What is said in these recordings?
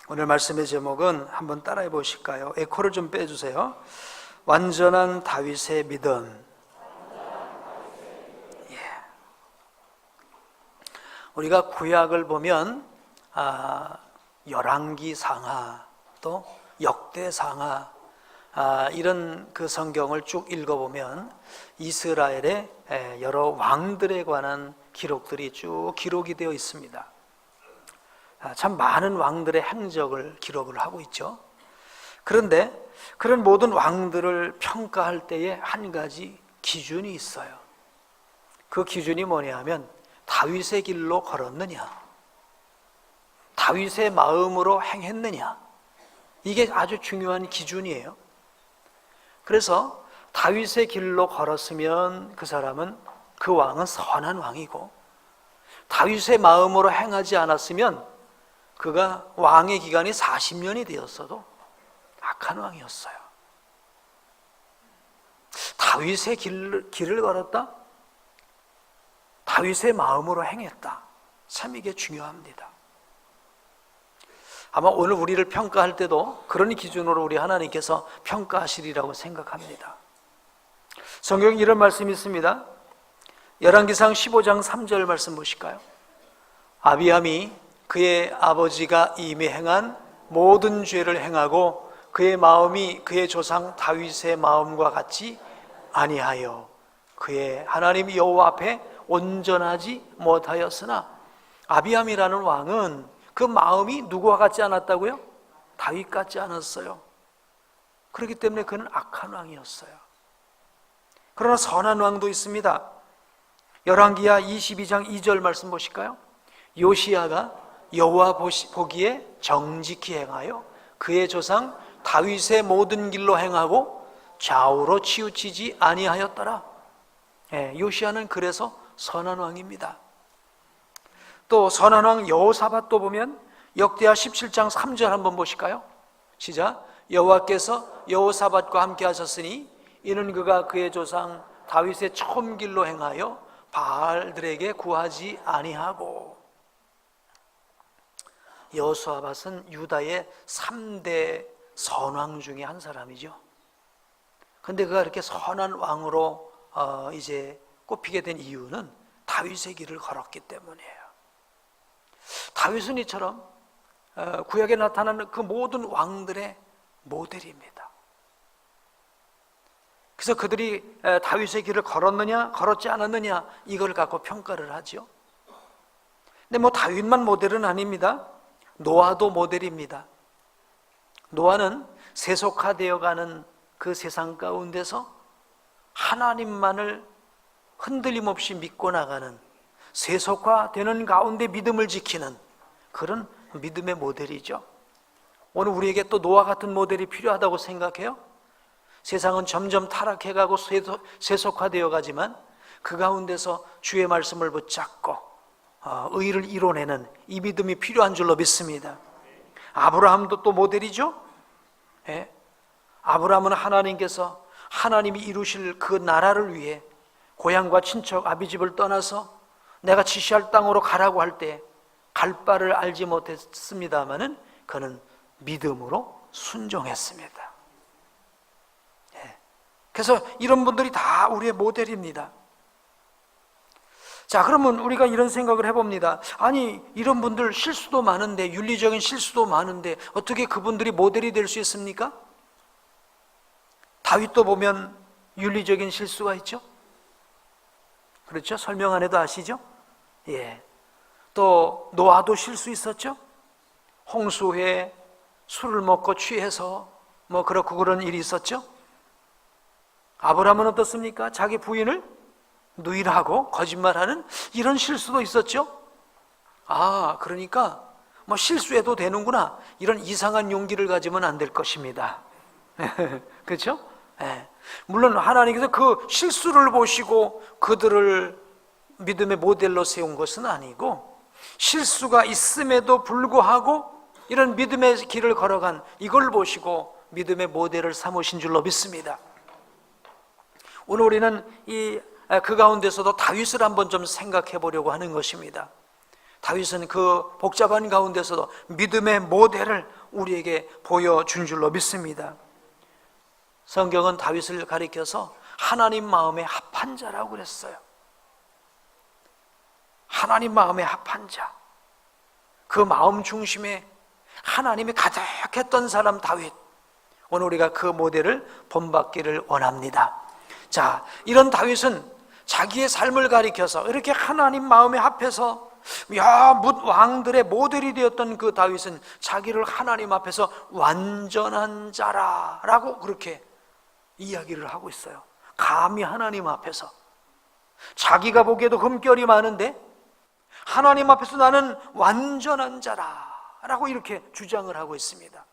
오늘 말씀의 제목은 한번 따라해 보실까요? 에코를 좀 빼주세요. 완전한 다윗의 믿음. 우리가 구약을 보면 열왕기 상하 또 역대 상하 이런 그 성경을 쭉 읽어보면 이스라엘의 여러 왕들에 관한 기록들이 쭉 기록이 되어 있습니다. 참 많은 왕들의 행적을 기록을 하고 있죠. 그런데 그런 모든 왕들을 평가할 때에 한 가지 기준이 있어요. 그 기준이 뭐냐 하면 다윗의 길로 걸었느냐, 다윗의 마음으로 행했느냐, 이게 아주 중요한 기준이에요. 그래서 다윗의 길로 걸었으면 그 사람은, 그 왕은 선한 왕이고, 다윗의 마음으로 행하지 않았으면 그가 왕의 기간이 40년이 되었어도 악한 왕이었어요. 다윗의 길을 걸었다? 다윗의 마음으로 행했다. 참 이게 중요합니다. 아마 오늘 우리를 평가할 때도 그런 기준으로 우리 하나님께서 평가하시리라고 생각합니다. 성경에 이런 말씀이 있습니다. 열왕기상 15장 3절 말씀 보실까요? 아비암이 그의 아버지가 이미 행한 모든 죄를 행하고 그의 마음이 그의 조상 다윗의 마음과 같이 아니하여 그의 하나님 여호와 앞에 온전하지 못하였으나, 아비암이라는 왕은 그 마음이 누구와 같지 않았다고요? 다윗 같지 않았어요. 그렇기 때문에 그는 악한 왕이었어요. 그러나 선한 왕도 있습니다. 열왕기하 22장 2절 말씀 보실까요? 요시야가 여호와 보기에 정직히 행하여 그의 조상 다윗의 모든 길로 행하고 좌우로 치우치지 아니하였더라. 요시야는 그래서 선한 왕입니다. 또 선한 왕 여호사밧도 보면 역대하 17장 3절 한번 보실까요? 시작. 여호와께서 여호사밧과 함께 하셨으니 이는 그가 그의 조상 다윗의 처음 길로 행하여 바알들에게 구하지 아니하고. 여호사밧은 유다의 3대 선왕 중에 한 사람이죠. 그런데 그가 이렇게 선한 왕으로 이제 꼽히게 된 이유는 다윗의 길을 걸었기 때문이에요. 다윗은 이처럼 구약에 나타나는 그 모든 왕들의 모델입니다. 그래서 그들이 다윗의 길을 걸었느냐 걸었지 않았느냐 이걸 갖고 평가를 하죠. 근데 뭐 다윗만 모델은 아닙니다. 노아도 모델입니다. 노아는 세속화되어가는 그 세상 가운데서 하나님만을 흔들림 없이 믿고 나가는, 세속화되는 가운데 믿음을 지키는 그런 믿음의 모델이죠. 오늘 우리에게 또 노아 같은 모델이 필요하다고 생각해요. 세상은 점점 타락해가고 세속화되어 가지만 그 가운데서 주의 말씀을 붙잡고 의를 이뤄내는 이 믿음이 필요한 줄로 믿습니다. 아브라함도 또 모델이죠. 아브라함은 하나님께서 하나님이 이루실 그 나라를 위해 고향과 친척 아비집을 떠나서 내가 지시할 땅으로 가라고 할 때 갈 바를 알지 못했습니다마는 그는 믿음으로 순종했습니다. 그래서 이런 분들이 다 우리의 모델입니다. 자, 그러면 우리가 이런 생각을 해봅니다. 아니, 이런 분들 실수도 많은데, 윤리적인 실수도 많은데 어떻게 그분들이 모델이 될 수 있습니까? 다윗도 보면 윤리적인 실수가 있죠. 그렇죠? 설명 안 해도 아시죠? 또 노아도 실수 있었죠. 홍수에 술을 먹고 취해서 뭐 그렇고 그런 일이 있었죠. 아브라함은 어떻습니까? 자기 부인을 누이라고 거짓말하는 이런 실수도 있었죠. 그러니까 뭐 실수해도 되는구나, 이런 이상한 용기를 가지면 안 될 것입니다. 그렇죠? 물론 하나님께서 그 실수를 보시고 그들을 믿음의 모델로 세운 것은 아니고, 실수가 있음에도 불구하고 이런 믿음의 길을 걸어간 이걸 보시고 믿음의 모델을 삼으신 줄로 믿습니다. 오늘 우리는 그 가운데서도 다윗을 한번 좀 생각해 보려고 하는 것입니다. 다윗은 그 복잡한 가운데서도 믿음의 모델을 우리에게 보여준 줄로 믿습니다. 성경은 다윗을 가리켜서 하나님 마음에 합한 자라고 그랬어요. 하나님 마음에 합한 자, 그 마음 중심에 하나님이 가득했던 사람 다윗, 오늘 우리가 그 모델을 본받기를 원합니다. 자, 이런 다윗은 자기의 삶을 가리켜서 이렇게 하나님 마음에 합해서 뭇 왕들의 모델이 되었던 그 다윗은 자기를 하나님 앞에서 완전한 자라라고 그렇게 이야기를 하고 있어요. 감히 하나님 앞에서 자기가 보기에도 흠결이 많은데 하나님 앞에서 나는 완전한 자라라고 이렇게 주장을 하고 있습니다.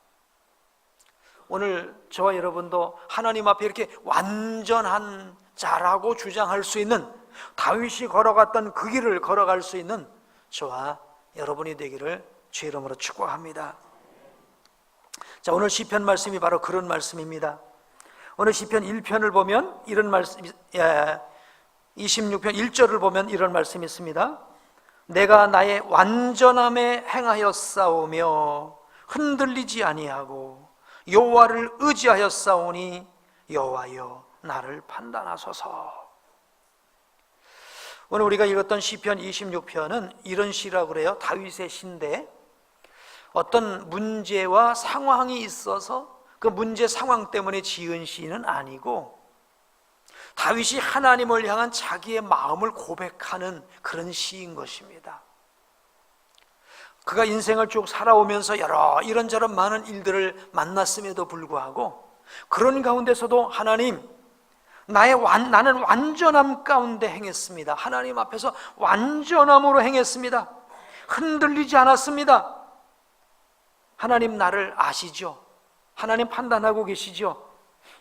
오늘 저와 여러분도 하나님 앞에 이렇게 완전한 자라고 주장할 수 있는, 다윗이 걸어갔던 그 길을 걸어갈 수 있는 저와 여러분이 되기를 주의 이름으로 축복합니다. 자, 오늘 시편 말씀이 바로 그런 말씀입니다. 오늘 시편 1편을 보면 이런 말씀, 26편 1절을 보면 이런 말씀이 있습니다. 내가 나의 완전함에 행하였사오며 흔들리지 아니하고 여호와를 의지하였사오니 여호와여 나를 판단하소서. 오늘 우리가 읽었던 시편 26편은 이런 시라고 그래요. 다윗의 시인데 어떤 문제와 상황이 있어서 그 문제 상황 때문에 지은 시는 아니고 다윗이 하나님을 향한 자기의 마음을 고백하는 그런 시인 것입니다. 그가 인생을 쭉 살아오면서 여러 이런저런 많은 일들을 만났음에도 불구하고 그런 가운데서도 하나님, 나는 완전함 가운데 행했습니다. 하나님 앞에서 완전함으로 행했습니다. 흔들리지 않았습니다. 하나님 나를 아시죠? 하나님 판단하고 계시죠?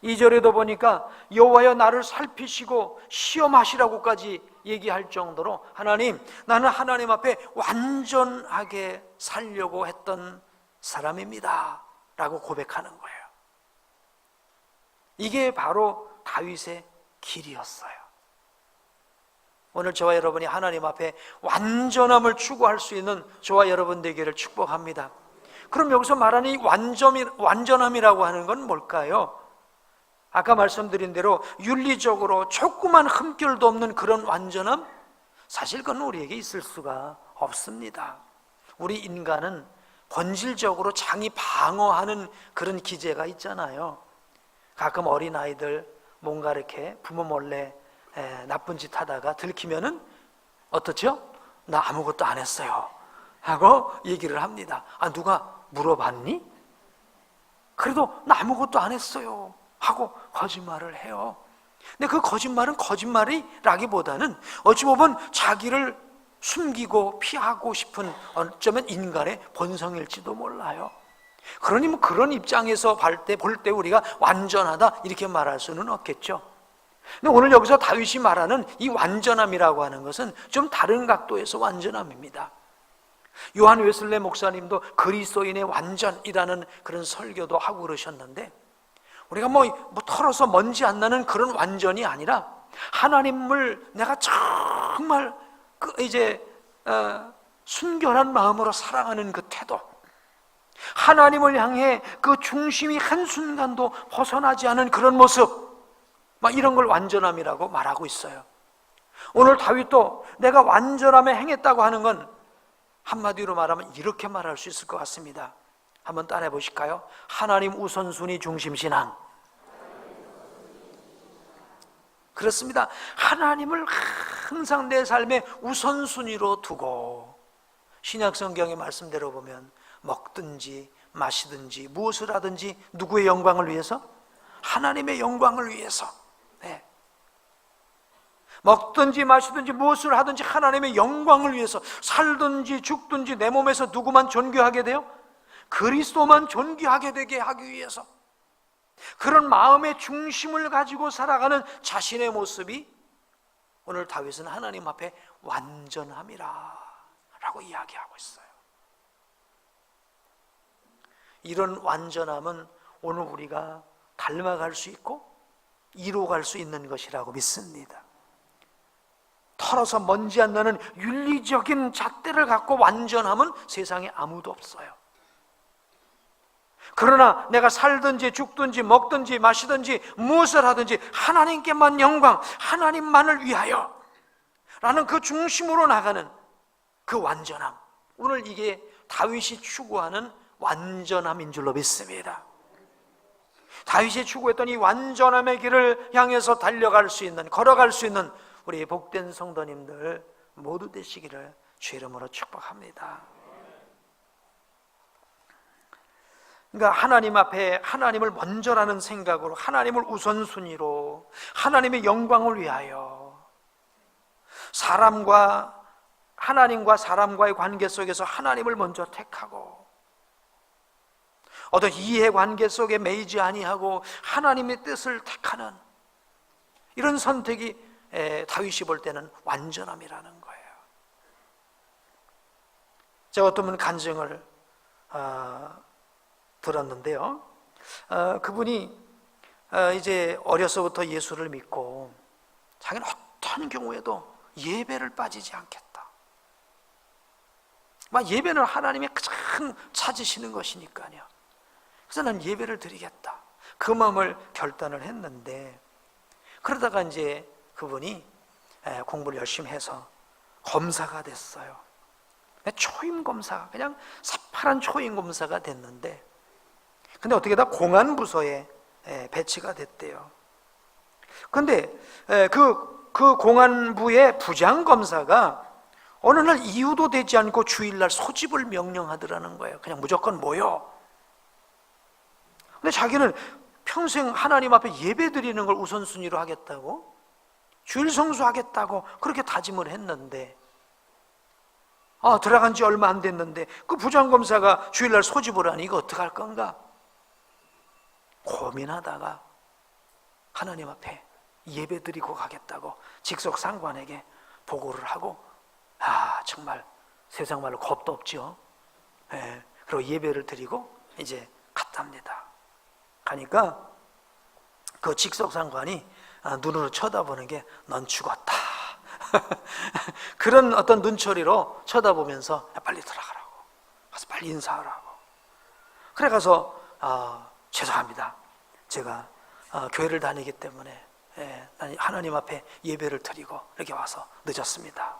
2절에도 보니까 여호와여 나를 살피시고 시험하시라고까지 얘기할 정도로 하나님, 나는 하나님 앞에 완전하게 살려고 했던 사람입니다 라고 고백하는 거예요. 이게 바로 다윗의 길이었어요. 오늘 저와 여러분이 하나님 앞에 완전함을 추구할 수 있는 저와 여러분 되기를 축복합니다. 그럼 여기서 말하는 이 완전함이라고 하는 건 뭘까요? 아까 말씀드린 대로 윤리적으로 조그만 흠결도 없는 그런 완전함? 사실 그건 우리에게 있을 수가 없습니다. 우리 인간은 본질적으로 장이 방어하는 그런 기제가 있잖아요. 가끔 어린아이들 뭔가 이렇게 부모 몰래 나쁜 짓 하다가 들키면은 어떻죠? 나 아무것도 안 했어요 하고 얘기를 합니다. 아, 누가 물어봤니? 그래도 나 아무것도 안 했어요 하고 거짓말을 해요. 근데 그 거짓말은 거짓말이라기보다는 어찌 보면 자기를 숨기고 피하고 싶은 어쩌면 인간의 본성일지도 몰라요. 그러니 뭐 그런 입장에서 볼 때 우리가 완전하다 이렇게 말할 수는 없겠죠. 근데 오늘 여기서 다윗이 말하는 이 완전함이라고 하는 것은 좀 다른 각도에서 완전함입니다. 요한 웨슬레 목사님도 그리스도인의 완전이라는 그런 설교도 하고 그러셨는데, 우리가 뭐 털어서 먼지 안 나는 그런 완전이 아니라 하나님을 내가 정말 순결한 마음으로 사랑하는 그 태도, 하나님을 향해 그 중심이 한순간도 벗어나지 않은 그런 모습, 이런 걸 완전함이라고 말하고 있어요. 오늘 다윗도 내가 완전함에 행했다고 하는 건 한마디로 말하면 이렇게 말할 수 있을 것 같습니다. 한번 따라해 보실까요? 하나님 우선순위 중심신앙. 그렇습니다. 하나님을 항상 내 삶의 우선순위로 두고, 신약 성경의 말씀대로 보면 먹든지 마시든지 무엇을 하든지 누구의 영광을 위해서? 하나님의 영광을 위해서. 네. 먹든지 마시든지 무엇을 하든지 하나님의 영광을 위해서, 살든지 죽든지 내 몸에서 누구만 존귀하게 돼요? 그리스도만 존귀하게 되게 하기 위해서. 그런 마음의 중심을 가지고 살아가는 자신의 모습이 오늘 다윗은 하나님 앞에 완전함이라 라고 이야기하고 있어요. 이런 완전함은 오늘 우리가 닮아갈 수 있고 이루어갈 수 있는 것이라고 믿습니다. 털어서 먼지 안 나는 윤리적인 잣대를 갖고 완전함은 세상에 아무도 없어요. 그러나 내가 살든지 죽든지 먹든지 마시든지 무엇을 하든지 하나님께만 영광, 하나님만을 위하여 라는 그 중심으로 나가는 그 완전함, 오늘 이게 다윗이 추구하는 완전함인 줄로 믿습니다. 다윗이 추구했던 이 완전함의 길을 향해서 달려갈 수 있는, 걸어갈 수 있는 우리 복된 성도님들 모두 되시기를 주의 이름으로 축복합니다. 그러니까 하나님 앞에 하나님을 먼저라는 생각으로, 하나님을 우선순위로, 하나님의 영광을 위하여, 하나님과 사람과의 관계 속에서 하나님을 먼저 택하고, 어떤 이해관계 속에 매이지 아니하고 하나님의 뜻을 택하는 이런 선택이 다윗이 볼 때는 완전함이라는 거예요. 제가 어떤 분 간증을 들었는데요, 그분이 이제 어려서부터 예수를 믿고 자기는 어떤 경우에도 예배를 빠지지 않겠다. 예배는 하나님이 가장 찾으시는 것이니까요. 그래서 난 예배를 드리겠다, 그 마음을 결단을 했는데, 그러다가 이제 그분이 공부를 열심히 해서 검사가 됐어요. 초임 검사, 그냥 새파란 초임 검사가 됐는데, 근데 어떻게 다 공안부서에 배치가 됐대요. 근데 그 공안부의 부장검사가 어느 날 이유도 되지 않고 주일날 소집을 명령하더라는 거예요. 그냥 무조건 모여. 근데 자기는 평생 하나님 앞에 예배 드리는 걸 우선순위로 하겠다고, 주일 성수하겠다고 그렇게 다짐을 했는데, 들어간 지 얼마 안 됐는데 그 부장검사가 주일날 소집을 하니 이거 어떡할 건가 고민하다가 하나님 앞에 예배 드리고 가겠다고 직속 상관에게 보고를 하고, 정말 세상 말로 겁도 없죠. 그리고 예배를 드리고 이제 갔답니다. 가니까 그 직속 상관이 눈으로 쳐다보는 게 넌 죽었다 그런 어떤 눈초리로 쳐다보면서 빨리 들어가라고, 가서 빨리 인사하라고. 그래 가서 죄송합니다, 제가 교회를 다니기 때문에 하나님 앞에 예배를 드리고 이렇게 와서 늦었습니다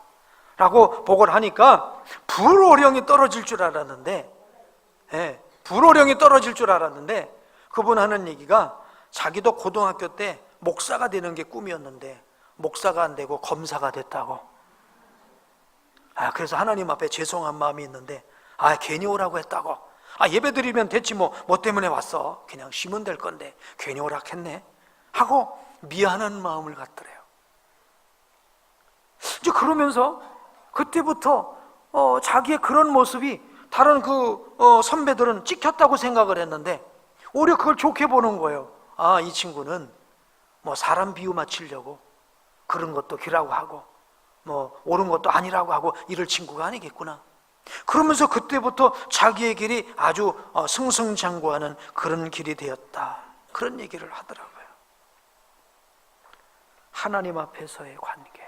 라고 보고를 하니까 불호령이 떨어질 줄 알았는데, 그분 하는 얘기가 자기도 고등학교 때 목사가 되는 게 꿈이었는데 목사가 안 되고 검사가 됐다고. 그래서 하나님 앞에 죄송한 마음이 있는데 괜히 오라고 했다고. 예배 드리면 됐지 뭐 때문에 왔어, 그냥 쉬면 될 건데 괜히 오락했네 하고 미안한 마음을 갖더래요. 이제 그러면서 그때부터 자기의 그런 모습이 다른 선배들은 찍혔다고 생각을 했는데 오히려 그걸 좋게 보는 거예요. 이 친구는 사람 비유 맞추려고 그런 것도 기라고 하고 옳은 것도 아니라고 하고 이럴 친구가 아니겠구나. 그러면서 그때부터 자기의 길이 아주 승승장구하는 그런 길이 되었다, 그런 얘기를 하더라고요. 하나님 앞에서의 관계,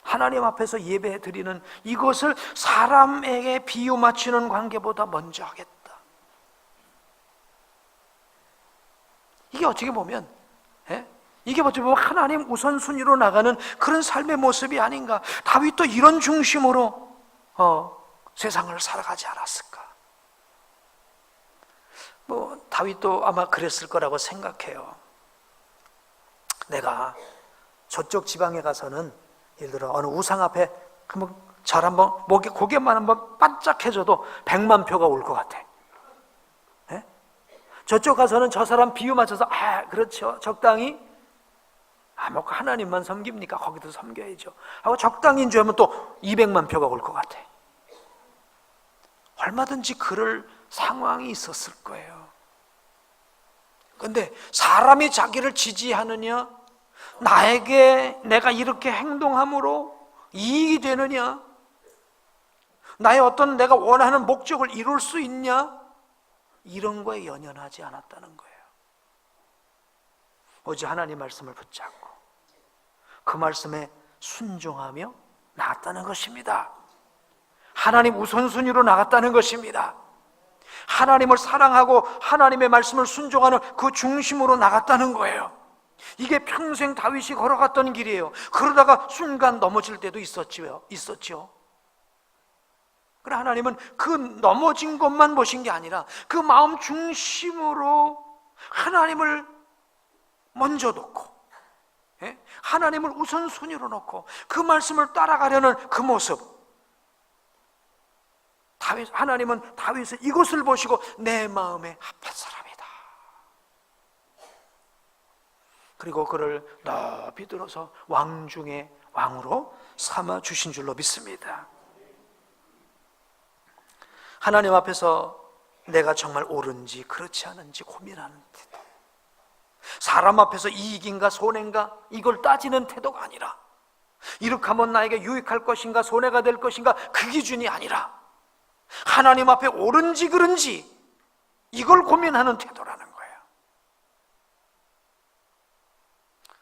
하나님 앞에서 예배 드리는 이것을 사람에게 비유 맞추는 관계보다 먼저 하겠다. 이게 어떻게 보면 하나님 우선순위로 나가는 그런 삶의 모습이 아닌가. 다윗도 이런 중심으로 세상을 살아가지 않았을까. 다윗도 아마 그랬을 거라고 생각해요. 내가 저쪽 지방에 가서는 예를 들어 어느 우상 앞에 절 한번 고개만 한번 반짝해져도 100만 표가 올 것 같아. 저쪽 가서는 저 사람 비유 맞춰서 그렇죠, 적당히 하나님만 섬깁니까? 거기도 섬겨야죠 하고 적당히 줄 하면 또 200만 표가 올 것 같아. 얼마든지 그럴 상황이 있었을 거예요. 그런데 사람이 자기를 지지하느냐, 내가 이렇게 행동함으로 이익이 되느냐, 나의 어떤 내가 원하는 목적을 이룰 수 있냐, 이런 거에 연연하지 않았다는 거예요. 오직 하나님 말씀을 붙잡고 그 말씀에 순종하며 나갔다는 것입니다. 하나님 우선순위로 나갔다는 것입니다. 하나님을 사랑하고 하나님의 말씀을 순종하는 그 중심으로 나갔다는 거예요. 이게 평생 다윗이 걸어갔던 길이에요. 그러다가 순간 넘어질 때도 있었죠. 그러나 하나님은 그 넘어진 것만 보신 게 아니라 그 마음 중심으로 하나님을 먼저 놓고, 하나님을 우선순위로 놓고 그 말씀을 따라가려는 그 모습. 하나님은 다윗의 이것을 보시고 내 마음에 합한 사람이다. 그리고 그를 높이 들어서 왕 중에 왕으로 삼아 주신 줄로 믿습니다. 하나님 앞에서 내가 정말 옳은지 그렇지 않은지 고민하는 태도, 사람 앞에서 이익인가 손해인가 이걸 따지는 태도가 아니라, 이렇게 하면 나에게 유익할 것인가 손해가 될 것인가 그 기준이 아니라 하나님 앞에 옳은지 그른지 이걸 고민하는 태도라는 거예요.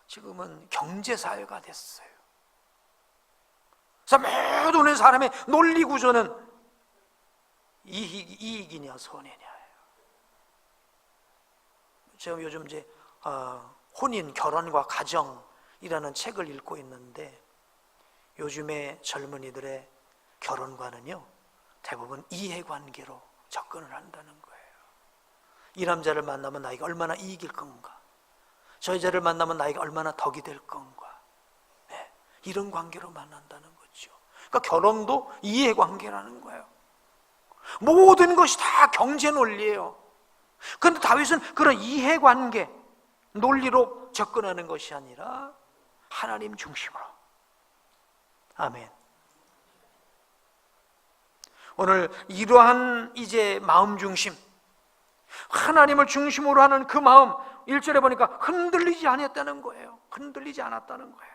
지금은 경제사회가 됐어요. 그래서 모든 사람의 논리 구조는 이익이냐 손해냐예요. 제가 요즘 이제 혼인, 결혼과 가정이라는 책을 읽고 있는데, 요즘의 젊은이들의 결혼관은요 대부분 이해관계로 접근을 한다는 거예요. 이 남자를 만나면 나에게 얼마나 이익일 건가, 저 여자를 만나면 나에게 얼마나 덕이 될 건가, 이런 관계로 만난다는 거죠. 그러니까 결혼도 이해관계라는 거예요. 모든 것이 다 경제 논리예요. 그런데 다윗은 그런 이해관계 논리로 접근하는 것이 아니라 하나님 중심으로. 아멘. 오늘 이러한 이제 마음 중심, 하나님을 중심으로 하는 그 마음, 1절에 보니까 흔들리지 않았다는 거예요. 흔들리지 않았다는 거예요.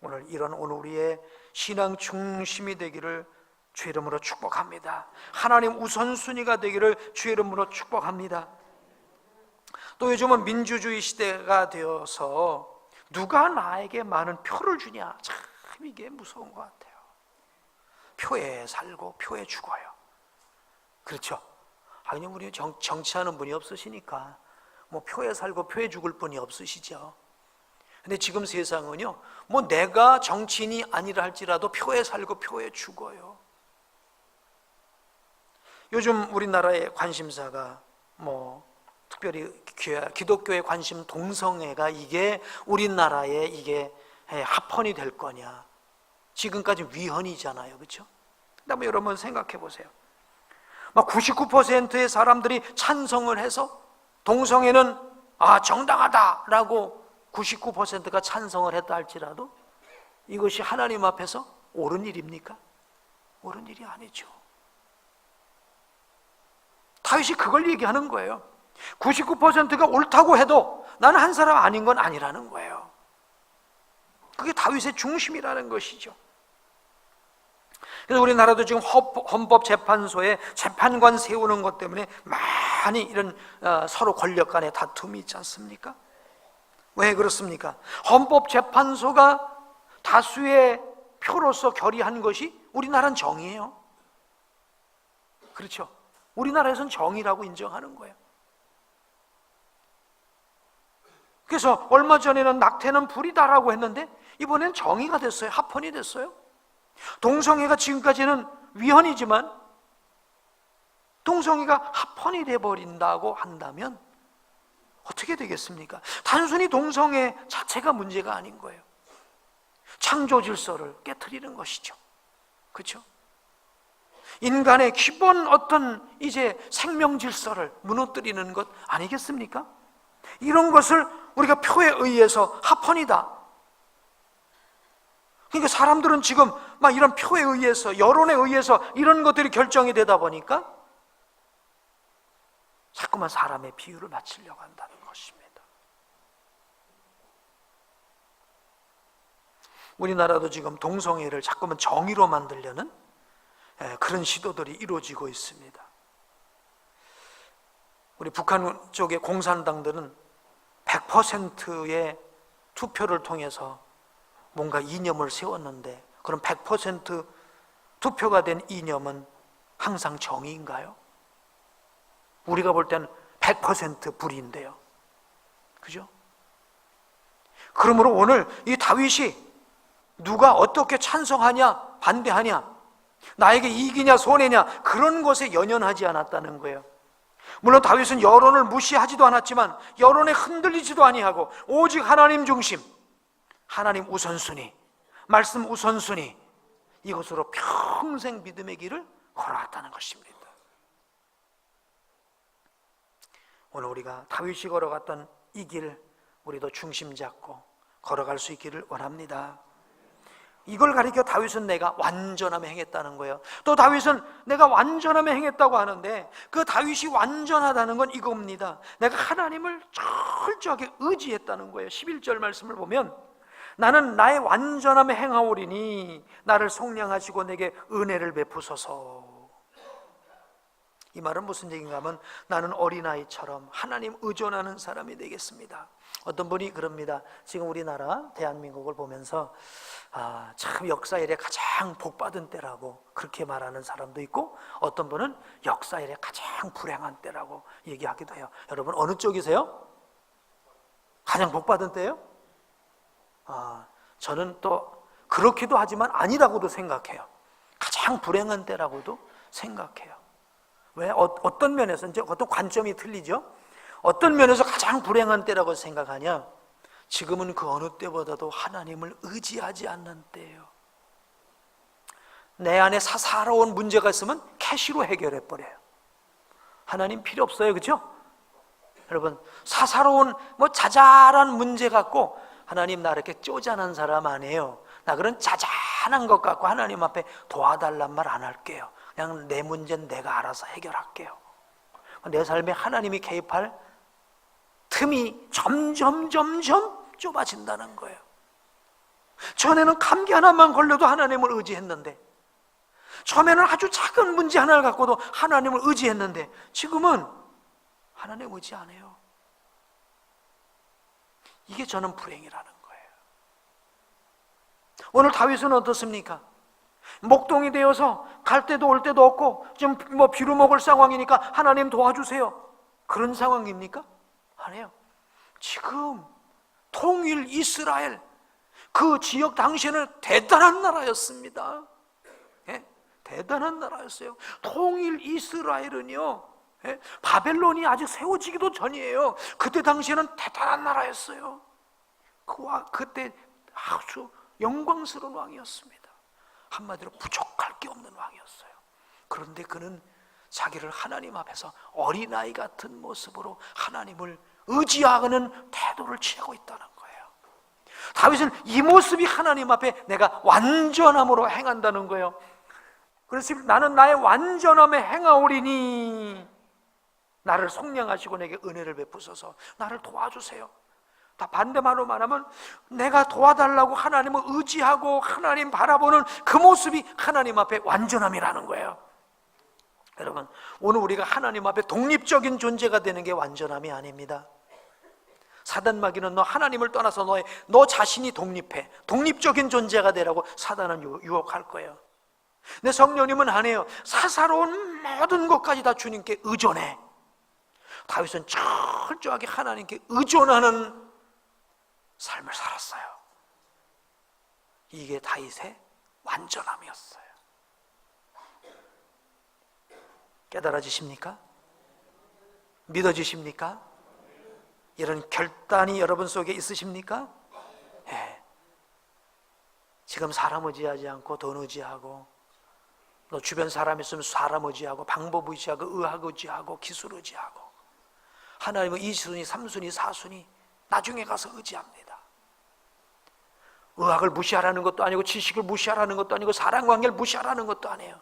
오늘 우리의 신앙 중심이 되기를 주의 이름으로 축복합니다. 하나님 우선순위가 되기를 주의 이름으로 축복합니다. 또 요즘은 민주주의 시대가 되어서 누가 나에게 많은 표를 주냐, 참 이게 무서운 것 같아요. 표에 살고 표에 죽어요. 그렇죠? 아니, 우리 정치하는 분이 없으시니까 뭐 표에 살고 표에 죽을 분이 없으시죠. 근데 지금 세상은요, 뭐 내가 정치인이 아니라 할지라도 표에 살고 표에 죽어요. 요즘 우리나라의 관심사가 특별히 기독교의 관심 동성애가 이게 우리나라에 이게 합헌이 될 거냐, 지금까지 위헌이잖아요. 그렇죠? 그다음에 여러분 생각해 보세요. 99%의 사람들이 찬성을 해서 동성애는 정당하다라고 99%가 찬성을 했다 할지라도 이것이 하나님 앞에서 옳은 일입니까? 옳은 일이 아니죠. 다윗이 그걸 얘기하는 거예요. 99%가 옳다고 해도 나는 한 사람 아닌 건 아니라는 거예요. 그게 다윗의 중심이라는 것이죠. 그래서 우리나라도 지금 헌법재판소에 재판관 세우는 것 때문에 많이 이런 서로 권력 간의 다툼이 있지 않습니까? 왜 그렇습니까? 헌법재판소가 다수의 표로서 결의한 것이 우리나라는 정의예요. 그렇죠? 우리나라에서는 정의라고 인정하는 거예요. 그래서 얼마 전에는 낙태는 불이다라고 했는데 이번엔 정의가 됐어요. 합헌이 됐어요. 동성애가 지금까지는 위헌이지만 동성애가 합헌이 돼버린다고 한다면 어떻게 되겠습니까? 단순히 동성애 자체가 문제가 아닌 거예요. 창조 질서를 깨트리는 것이죠. 그렇죠? 인간의 기본 어떤 이제 생명 질서를 무너뜨리는 것 아니겠습니까? 이런 것을 우리가 표에 의해서 합헌이다. 그러니까 사람들은 지금 막 이런 표에 의해서, 여론에 의해서 이런 것들이 결정이 되다 보니까 자꾸만 사람의 비유를 맞추려고 한다는 것입니다. 우리나라도 지금 동성애를 자꾸만 정의로 만들려는 그런 시도들이 이루어지고 있습니다. 우리 북한 쪽의 공산당들은 100%의 투표를 통해서 뭔가 이념을 세웠는데, 그럼 100% 투표가 된 이념은 항상 정의인가요? 우리가 볼 때는 100% 불의인데요. 그죠? 그러므로 오늘 이 다윗이 누가 어떻게 찬성하냐 반대하냐, 나에게 이익이냐 손해냐, 그런 것에 연연하지 않았다는 거예요. 물론 다윗은 여론을 무시하지도 않았지만 여론에 흔들리지도 아니하고 오직 하나님 중심, 하나님 우선순위, 말씀 우선순위, 이것으로 평생 믿음의 길을 걸어왔다는 것입니다. 오늘 우리가 다윗이 걸어갔던 이 길, 우리도 중심 잡고 걸어갈 수 있기를 원합니다. 이걸 가리켜 다윗은 내가 완전함에 행했다는 거예요. 또 다윗은 내가 완전함에 행했다고 하는데, 그 다윗이 완전하다는 건 이겁니다. 내가 하나님을 철저하게 의지했다는 거예요. 11절 말씀을 보면 나는 나의 완전함에 행하오리니 나를 속량하시고 내게 은혜를 베푸소서. 이 말은 무슨 얘기인가 하면, 나는 어린아이처럼 하나님 의존하는 사람이 되겠습니다. 어떤 분이 그럽니다. 지금 우리나라 대한민국을 보면서 참 역사 이래 가장 복받은 때라고 그렇게 말하는 사람도 있고, 어떤 분은 역사 이래 가장 불행한 때라고 얘기하기도 해요. 여러분 어느 쪽이세요? 가장 복받은 때요? 저는 또 그렇기도 하지만 아니라고도 생각해요. 가장 불행한 때라고도 생각해요. 왜? 어떤 면에서, 이제 어떤 관점이 틀리죠? 어떤 면에서 가장 불행한 때라고 생각하냐? 지금은 그 어느 때보다도 하나님을 의지하지 않는 때예요. 내 안에 사사로운 문제가 있으면 캐시로 해결해 버려요. 하나님 필요 없어요, 그렇죠? 여러분, 사사로운 자잘한 문제 갖고 하나님 나 이렇게 쪼잔한 사람 아니에요. 나 그런 자잘한 것 갖고 하나님 앞에 도와달란 말 안 할게요. 그냥 내 문제는 내가 알아서 해결할게요. 내 삶에 하나님이 개입할 틈이 점점 좁아진다는 거예요. 전에는 감기 하나만 걸려도 하나님을 의지했는데, 처음에는 아주 작은 문제 하나를 갖고도 하나님을 의지했는데, 지금은 하나님 의지 안 해요. 이게 저는 불행이라는 거예요. 오늘 다윗은 어떻습니까? 목동이 되어서 갈 때도 올 때도 없고 좀 비루 먹을 상황이니까 하나님 도와주세요, 그런 상황입니까? 아니에요. 지금 통일 이스라엘, 그 지역 당시에는 대단한 나라였습니다. 예? 대단한 나라였어요. 통일 이스라엘은요, 예? 바벨론이 아직 세워지기도 전이에요. 그때 당시에는 대단한 나라였어요. 그때 아주 영광스러운 왕이었습니다. 한마디로 부족할 게 없는 왕이었어요. 그런데 그는 자기를 하나님 앞에서 어린아이 같은 모습으로 하나님을 의지하는 태도를 취하고 있다는 거예요. 다윗은 이 모습이 하나님 앞에 내가 완전함으로 행한다는 거예요. 그래서 나는 나의 완전함에 행하오리니 나를 속량하시고 내게 은혜를 베푸소서. 나를 도와주세요. 다 반대말로 말하면 내가 도와달라고 하나님을 의지하고 하나님 바라보는 그 모습이 하나님 앞에 완전함이라는 거예요. 여러분, 오늘 우리가 하나님 앞에 독립적인 존재가 되는 게 완전함이 아닙니다. 사단마귀는 너 하나님을 떠나서 너 자신이 독립해, 독립적인 존재가 되라고 사단은 유혹할 거예요. 근데 성령님은 안 해요. 사사로운 모든 것까지 다 주님께 의존해. 다윗은 철저하게 하나님께 의존하는 삶을 살았어요. 이게 다윗의 완전함이었어요. 깨달아지십니까? 믿어지십니까? 이런 결단이 여러분 속에 있으십니까? 예. 지금 사람 의지하지 않고 돈 의지하고, 너 주변 사람 있으면 사람 의지하고, 방법 의지하고, 의학 의지하고, 기술 의지하고, 하나님은 2순위, 3순위, 4순위 나중에 가서 의지합니다. 의학을 무시하라는 것도 아니고, 지식을 무시하라는 것도 아니고, 사람관계를 무시하라는 것도 아니에요.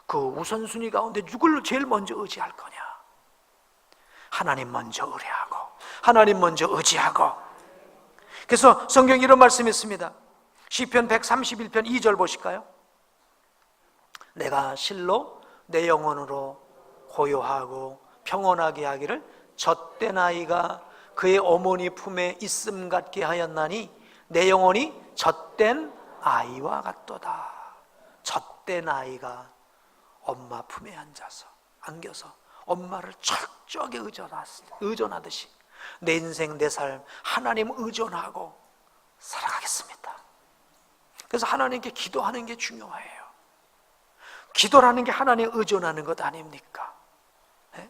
그 우선순위 가운데 누굴 제일 먼저 의지할 거냐? 하나님 먼저 의뢰하고, 하나님 먼저 의지하고. 그래서 성경에 이런 말씀이 있습니다. 시편 131편 2절 보실까요? 내가 실로 내 영혼으로 고요하고 평온하게 하기를 젖된 아이가 그의 어머니 품에 있음 같게 하였나니 내 영혼이 젖된 아이와 같도다. 젖된 아이가 엄마 품에 안겨서 엄마를 철저하게 의존하듯이 내 인생, 내 삶 하나님 의존하고 살아가겠습니다. 그래서 하나님께 기도하는 게 중요해요. 기도라는 게 하나님 의존하는 것 아닙니까? 네?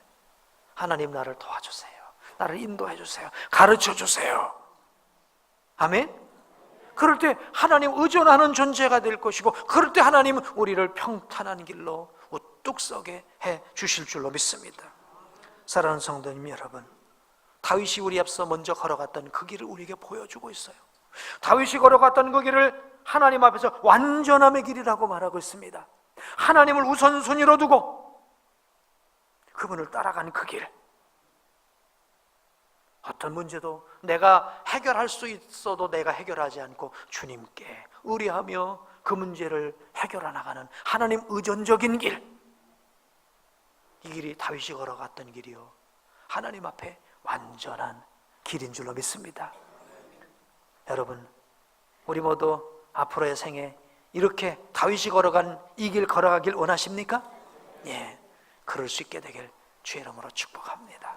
하나님 나를 도와주세요. 나를 인도해 주세요. 가르쳐 주세요. 아멘? 그럴 때 하나님 의존하는 존재가 될 것이고, 그럴 때 하나님은 우리를 평탄한 길로 우뚝 서게 해 주실 줄로 믿습니다. 사랑하는 성도님 여러분, 다윗이 우리 앞서 먼저 걸어갔던 그 길을 우리에게 보여주고 있어요. 다윗이 걸어갔던 그 길을 하나님 앞에서 완전함의 길이라고 말하고 있습니다. 하나님을 우선순위로 두고 그분을 따라간 그 길, 어떤 문제도 내가 해결할 수 있어도 내가 해결하지 않고 주님께 의뢰하며 그 문제를 해결해 나가는 하나님 의존적인 길, 이 길이 다윗이 걸어갔던 길이요, 하나님 앞에 완전한 길인 줄로 믿습니다. 여러분, 우리 모두 앞으로의 생에 이렇게 다윗이 걸어간 이 길 걸어가길 원하십니까? 예, 그럴 수 있게 되길 주의 이름으로 축복합니다.